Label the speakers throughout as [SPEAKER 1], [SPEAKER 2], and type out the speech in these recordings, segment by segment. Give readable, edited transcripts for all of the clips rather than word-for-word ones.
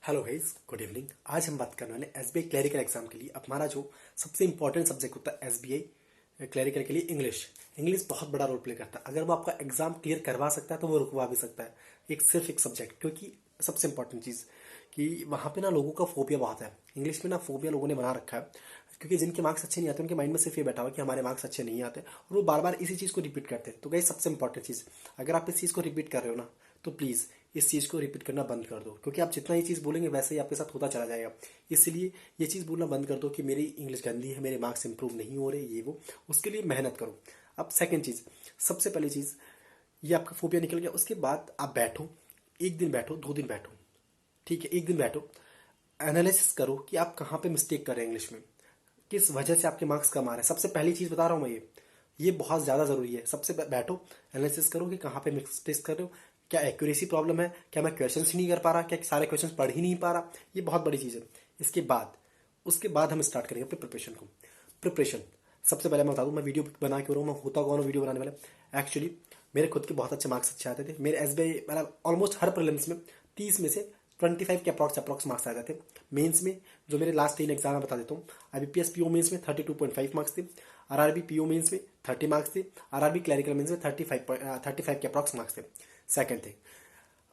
[SPEAKER 1] Hello guys, good evening. आज हम बात करने वाले एसबीआई क्लरिकल एग्जाम के लिए। अब हमारा जो सबसे इंपॉर्टेंट सब्जेक्ट होता है एसबीआई क्लरिकल के लिए इंग्लिश। इंग्लिश बहुत बड़ा रोल प्ले करता है। अगर वो आपका एग्जाम क्लियर करवा सकता है तो वो रुकवा भी सकता है। सिर्फ एक सब्जेक्ट, क्योंकि सबसे इंपॉर्टेंट चीज़ कि वहाँ पे ना लोगों का फोबिया बहुत है। इंग्लिश में ना फोबिया लोगों ने बना रखा है, क्योंकि जिनके मार्क्स अच्छे नहीं आते उनके माइंड में सिर्फ ये बैठा हुआ कि हमारे मार्क्स अच्छे नहीं आते, और वो बार बार इसी चीज़ को रिपीट करते हैं। तो गाइस, सबसे इंपॉर्टेंट चीज़, अगर आप इस चीज़ को रिपीट कर रहे हो ना, तो प्लीज़ इस चीज़ को रिपीट करना बंद कर दो, क्योंकि आप जितना ये चीज़ बोलेंगे वैसे ही आपके साथ होता चला जाएगा। इसलिए ये चीज़ बोलना बंद कर दो कि मेरी इंग्लिश गंदी है, मेरे मार्क्स इंप्रूव नहीं हो रहे, ये वो। उसके लिए मेहनत करो। अब सेकंड चीज़, सबसे पहली चीज़, ये आपका फोबिया निकल गया। उसके बाद आप बैठो, एक दिन बैठो, 2 दिन बैठो, ठीक है, एक दिन बैठो, एनालिसिस करो कि आप कहाँ पे मिस्टेक कर रहे हैं इंग्लिश में, किस वजह से आपके मार्क्स कम आ रहे हैं। सबसे पहली चीज़ बता रहा हूँ मैं, ये बहुत ज़्यादा ज़रूरी है। सबसे बैठो, एनालिसिस करो कि कहाँ पे मिस्टेक कर रहे हो, क्या एक्यूरेसी प्रॉब्लम है, क्या मैं क्वेश्चंस ही नहीं कर पा रहा, क्या सारे क्वेश्चंस पढ़ ही नहीं पा रहा। ये बहुत बड़ी चीज़ है। उसके बाद हम स्टार्ट करेंगे अपने प्रिपरेशन को। प्रिपरेशन सबसे पहले मैं बता दूँ, मैं वीडियो बना के रहा हूँ, मैं होता कौन वीडियो बनाने वाला। एक्चुअली मेरे खुद के बहुत अच्छे मार्क्स अच्छे आते थे। मेरे एसबीआई मतलब ऑलमोस्ट हर प्रीलिम्स में 30 में से 25 के अप्रॉक्स मार्क्स आ जाते थे। मेंस में जो मेरे लास्ट 3 एग्जाम मैं बता देता हूँ। आईबीपीएस पीओ मेंस में 32.5 मार्क्स थे, आरआरबी पीओ मेंस में 30 मार्क्स थे, आरआरबी क्लरिकल मेंस में 35 के अप्रॉक्स मार्क्स थे। सेकंड थिंग,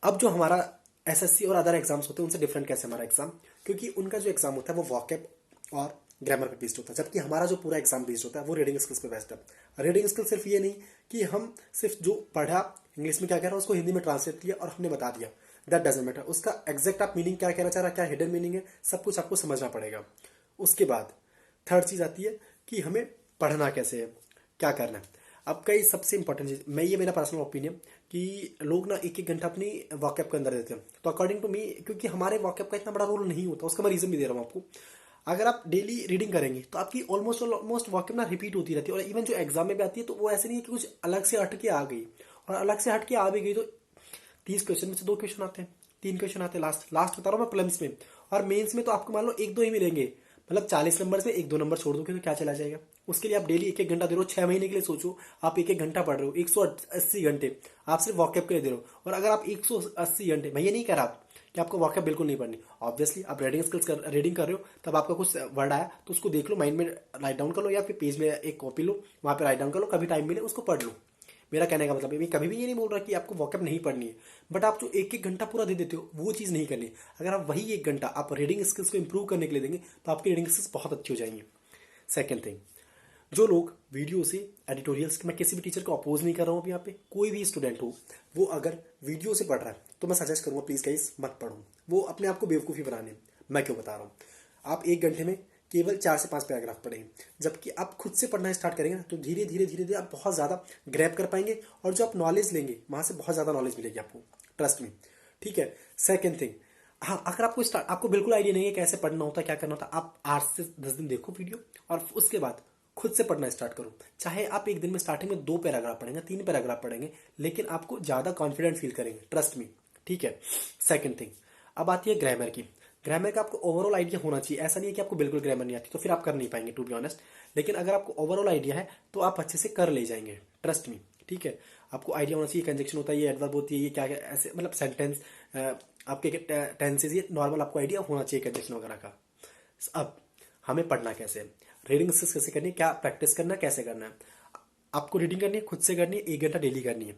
[SPEAKER 1] अब जो हमारा एसएससी और अदर एग्जाम्स होते हैं उनसे डिफरेंट कैसे हमारा एग्जाम, क्योंकि उनका जो एग्जाम होता है वो वॉकअप और ग्रामर पे बेस्ड होता है, जबकि हमारा जो पूरा एग्जाम बेस्ड होता है वो रीडिंग स्किल्स पे बेस्ड है। रीडिंग स्किल सिर्फ ये नहीं कि हम सिर्फ जो पढ़ा इंग्लिश में क्या कह रहा है उसको हिंदी में ट्रांसलेट किया और हमने बता दिया, दैट डजंट मैटर। उसका एग्जैक्ट आप मीनिंग क्या कहना चाह रहा है, क्या हिडन मीनिंग है, सब कुछ आपको समझना पड़ेगा। उसके बाद थर्ड चीज आती है कि हमें पढ़ना कैसे है, क्या करना है। अब कई सबसे इंपॉर्टेंट चीज, मैं ये मेरा पर्सनल ओपिनियन कि लोग ना एक एक घंटा अपनी वॉकअप के अंदर देते हैं। तो अकॉर्डिंग टू मी, क्योंकि हमारे वॉकअप का इतना बड़ा रोल नहीं होता, उसका मैं रीजन भी दे रहा हूँ आपको। अगर आप डेली रीडिंग करेंगे तो आपकी ऑलमोस्ट वॉकअप ना रिपीट होती रहती है। और इवन जो एग्जाम में भी आती है तो वो ऐसे नहीं है कि कुछ अलग से हट के आ गई, और अलग से हट के आ भी गई तो 30 क्वेश्चन में से 2 क्वेश्चन आते हैं, 3 क्वेश्चन आते हैं। लास्ट लास्ट बता रहा हूँ मैं, प्रीलिम्स में। और मेंस में तो आपको मान लो 1-2 ही मिलेंगे, मतलब 40 नंबर में 1-2 नंबर छोड़ दोगे तो क्या चला जाएगा। उसके लिए आप डेली एक एक घंटा दे रहे हो, 6 महीने के लिए सोचो, आप एक एक घंटा पढ़ रहे हो, 180 घंटे आप सिर्फ वॉकअप के लिए दे रहे हो। और अगर आप 180 घंटे, मैं ये नहीं कह रहा कि आपको वॉकअप बिल्कुल नहीं पढ़नी, ऑब्वियसली आप रीडिंग कर रहे हो, तब आपका कुछ वर्ड आया तो उसको देख लो, माइंड में राइट डाउन कर लो, या फिर पेज में एक कॉपी लो, वहां पे राइट डाउन कर लो, कभी टाइम मिले उसको पढ़ लो। मेरा कहने का मतलब है, मैं कभी भी ये नहीं बोल रहा कि आपको वॉकअप नहीं पढ़नी है, बट आप जो एक एक घंटा पूरा दे देते हो वो चीज़ नहीं करनी। अगर आप वही एक घंटा आप रीडिंग स्किल्स को इंप्रूव करने के लिए देंगे तो आपकी रीडिंग स्किल्स बहुत अच्छी हो जाएंगी। सेकेंड थिंग, जो लोग वीडियो से एडिटोरियल्स, मैं किसी भी टीचर को अपोज नहीं कर रहा हूँ अभी यहाँ पे, कोई भी स्टूडेंट हो वो अगर वीडियो से पढ़ रहा है तो मैं सजेस्ट करूंगा प्लीज गाइस मत पढ़ो। वो अपने आप को बेवकूफ़ी बनाने, मैं क्यों बता रहा हूँ। आप एक घंटे में केवल 4 से 5 पैराग्राफ पढ़ेंगे, जबकि आप खुद से पढ़ना स्टार्ट करेंगे ना तो धीरे धीरे धीरे धीरे आप बहुत ज़्यादा ग्रैब कर पाएंगे, और जो आप नॉलेज लेंगे वहाँ से बहुत ज़्यादा नॉलेज मिलेगी आपको, ट्रस्ट में। ठीक है। सेकेंड थिंग, हाँ, अगर आपको बिल्कुल आइडिया नहीं है कैसे पढ़ना होता है, क्या करना होता है, आप 8 से 10 दिन देखो वीडियो, और उसके बाद खुद से पढ़ना स्टार्ट करो। चाहे आप एक दिन में स्टार्टिंग में 2 पैराग्राफ पढ़ेंगे, 3 पैराग्राफ पढ़ेंगे, लेकिन आपको ज्यादा कॉन्फिडेंट फील करेंगे, ट्रस्ट मी। ठीक है। सेकंड थिंग, अब आती है ग्रामर की। ग्रामर का आपको ओवरऑल आइडिया होना चाहिए। ऐसा नहीं है कि आपको बिल्कुल ग्रामर नहीं आती तो फिर आप कर नहीं पाएंगे, टू बी ऑनेस्ट। लेकिन अगर आपको ओवरऑल आइडिया है तो आप अच्छे से कर ले जाएंगे, ट्रस्ट मी। ठीक है। आपको आइडिया होना चाहिए, कंजक्शन होता है, ये एडवर्ब होती है, ये क्या ऐसे मतलब सेंटेंस, आपके टेंसेज, ये नॉर्मल आपको आइडिया होना चाहिए कंजक्शन वगैरह का। अब हमें पढ़ना कैसे है, रीडिंग स्किल्स कैसे करनी है, क्या प्रैक्टिस करना है, कैसे करना है। आपको रीडिंग करनी है, खुद से करनी है, 1 घंटा डेली करनी है।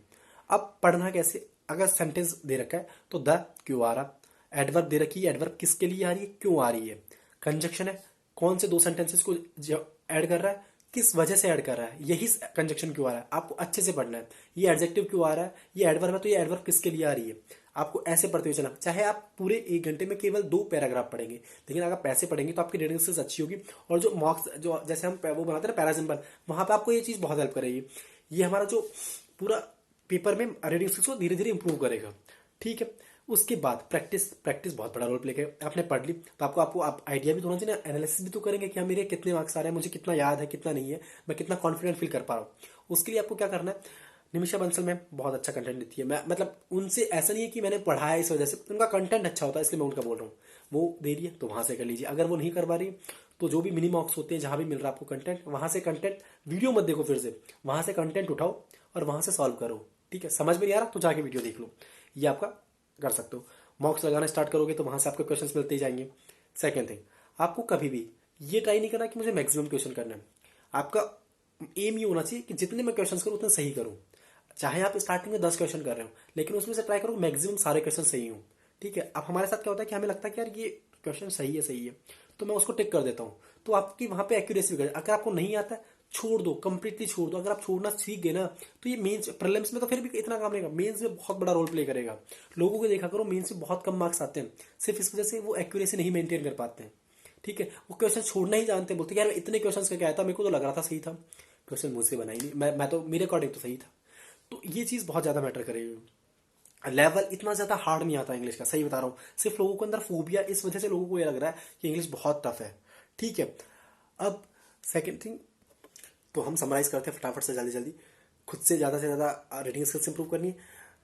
[SPEAKER 1] अब पढ़ना कैसे, अगर सेंटेंस दे रखा है तो द क्यों आ रहा, एडवर्ब दे रखी है, एडवर्ब किसके लिए आ रही है, क्यों आ रही है। कंजक्शन है, कौन से 2 सेंटेंसेस को ऐड कर रहा है, किस वजह से ऐड कर रहा है, यही कंजक्शन क्यों आ रहा है, आपको अच्छे से पढ़ना है। ये एडजेक्टिव क्यों आ रहा है, ये एडवर्ब है तो ये एडवर्ब किसके लिए आ रही है, आपको ऐसे पढ़ते हुए चलना। चाहे आप पूरे 1 घंटे में केवल 2 पैराग्राफ पढ़ेंगे, लेकिन अगर पैसे पढ़ेंगे तो आपकी रीडिंग स्किल्स अच्छी होगी। और जो मॉक्स, जो जैसे हम वो बनाते हैं ना पैरासिम्बल, वहां पे आपको ये चीज बहुत हेल्प करेगी। ये हमारा जो पूरा पेपर में रीडिंग स्किल्स को धीरे धीरे इंप्रूव करेगा। ठीक है। उसके बाद प्रैक्टिस, प्रैक्टिस बहुत बड़ा रोल प्ले करेगा। आपने पढ़ ली तो आपको आप आइडिया भी तो होना चाहिए ना, एनालिसिस भी तो करेंगे कि हाँ मेरे कितने मार्क्स आ रहे हैं, मुझे कितना याद है, कितना नहीं है, मैं कितना कॉन्फिडेंट फील कर पा रहा हूँ। उसके लिए आपको क्या करना है, निमिषा बंसल मैम बहुत अच्छा कंटेंट देती है। मैं मतलब उनसे ऐसा नहीं है कि मैंने पढ़ा है इस वजह से, उनका कंटेंट अच्छा होता है इसलिए मैं उनका बोल रहा हूँ। वो दे रही है तो वहां से कर लीजिए। अगर वो नहीं करवा रही तो जो भी मिनी मॉक्स होते हैं, जहां भी मिल रहा है आपको कंटेंट, वहां से कंटेंट, वीडियो मत देखो फिर से, वहां से कंटेंट उठाओ और वहां से सॉल्व करो। ठीक है। समझ में नहीं आ रहा तो जाके वीडियो देख लो, ये आपका कर सकते हो। मॉक्स लगाना स्टार्ट करोगे तो वहां से आपको क्वेश्चंस मिलते ही जाएंगे। सेकंड थिंग, आपको कभी भी ये ट्राई नहीं करना कि मुझे मैक्सिमम क्वेश्चन करना है। आपका एम ये होना चाहिए कि जितने मैं क्वेश्चन करूँ उतने सही करूँ। चाहे आप स्टार्टिंग में 10 क्वेश्चन कर रहे हो, लेकिन उसमें से ट्राई करो मैक्सिमम सारे क्वेश्चन सही हो। ठीक है, अब हमारे साथ क्या होता है कि हमें लगता है कि यार ये क्वेश्चन सही है, तो मैं उसको टिक कर देता हूँ। तो आपकी वहां पे एक्यूरेसी भी, अगर आपको नहीं आता है छोड़ दो, कंप्लीटली छोड़ दो। अगर आप छोड़ना सीख गए ना, तो ये मेंस प्रीलिम्स में तो फिर भी इतना काम नहीं, मेंस में बहुत बड़ा रोल प्ले करेगा। लोगों को देखा करो, मेंस में बहुत कम मार्क्स आते हैं, सिर्फ इस वजह से वो एक्यूरेसी नहीं मेंटेन कर पाते हैं। ठीक है, वो क्वेश्चन छोड़ना ही जानते हैं, बोलते हैं यार इतने क्वेश्चन का क्या आया था, मेरे को तो लग रहा था सही था, क्वेश्चन मुझसे बना ही नहीं, मैं तो मेरे अकॉर्डिंग तो सही था। तो ये चीज़ बहुत ज़्यादा मैटर करेगी। लेवल इतना ज़्यादा हार्ड नहीं आता इंग्लिश का, सही बता रहा हूँ। सिर्फ लोगों के अंदर फोबिया, इस वजह से लोगों को ये लग रहा है कि इंग्लिश बहुत टफ है। ठीक है, अब सेकेंड थिंग, तो हम समराइज करते हैं फटाफट से, जल्दी जल्दी। खुद से ज़्यादा रीडिंग स्किल्स इंप्रूव करनी है।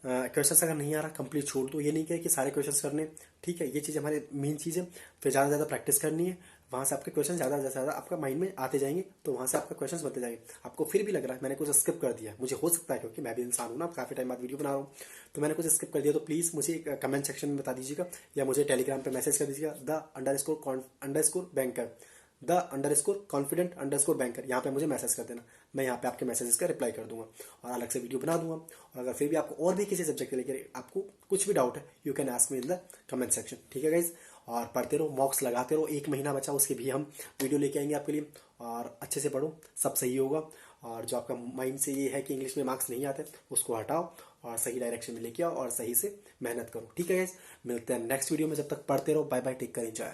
[SPEAKER 1] क्वेश्चन अगर नहीं आ रहा कंप्लीट छोड़ दो, ये नहीं कहे कि सारे क्वेश्चन करने। ठीक है, ये चीज़ हमारी मेन चीज़ है। फिर ज़्यादा से ज़्यादा प्रैक्टिस करनी है, वहाँ से आपके क्वेश्चन ज़्यादा से ज़्यादा आपका माइंड में आते जाएंगे, तो वहाँ से आपका क्वेश्चन बनते जाएंगे। आपको फिर भी लग रहा है मैंने कुछ स्किप कर दिया, मुझे हो सकता है क्योंकि मैं भी इंसान हूँ ना, काफ़ी टाइम बाद वीडियो बना रहा हूँ, तो मैंने कुछ स्किप कर दिया, तो प्लीज़ मुझे कमेंट सेक्शन में बता दीजिएगा, या मुझे टेलीग्राम पर मैसेज कर दीजिएगा, द _बैंकर, _confident_banker, यहाँ पे मुझे मैसेज कर देना। मैं यहाँ पे आपके मैसेजेस का रिप्लाई कर दूंगा और अलग से वीडियो बना दूंगा। और अगर फिर भी आपको और भी किसी सब्जेक्ट के लेकर आपको कुछ भी डाउट है, you can ask me in the comment section. ठीक है गाइज, और पढ़ते रहो, मॉक्स लगाते रहो। 1 महीना बचा, उसके भी हम वीडियो लेके आएंगे आपके लिए। और अच्छे से पढ़ो, सब सही होगा। और जो आपका माइंड से ये है कि इंग्लिश में मार्क्स नहीं आते, उसको हटाओ और सही डायरेक्शन में लेके आओ और सही से मेहनत करो। ठीक है गाइज, मिलते हैं नेक्स्ट वीडियो में। जब तक पढ़ते रहो, bye bye, take care, enjoy.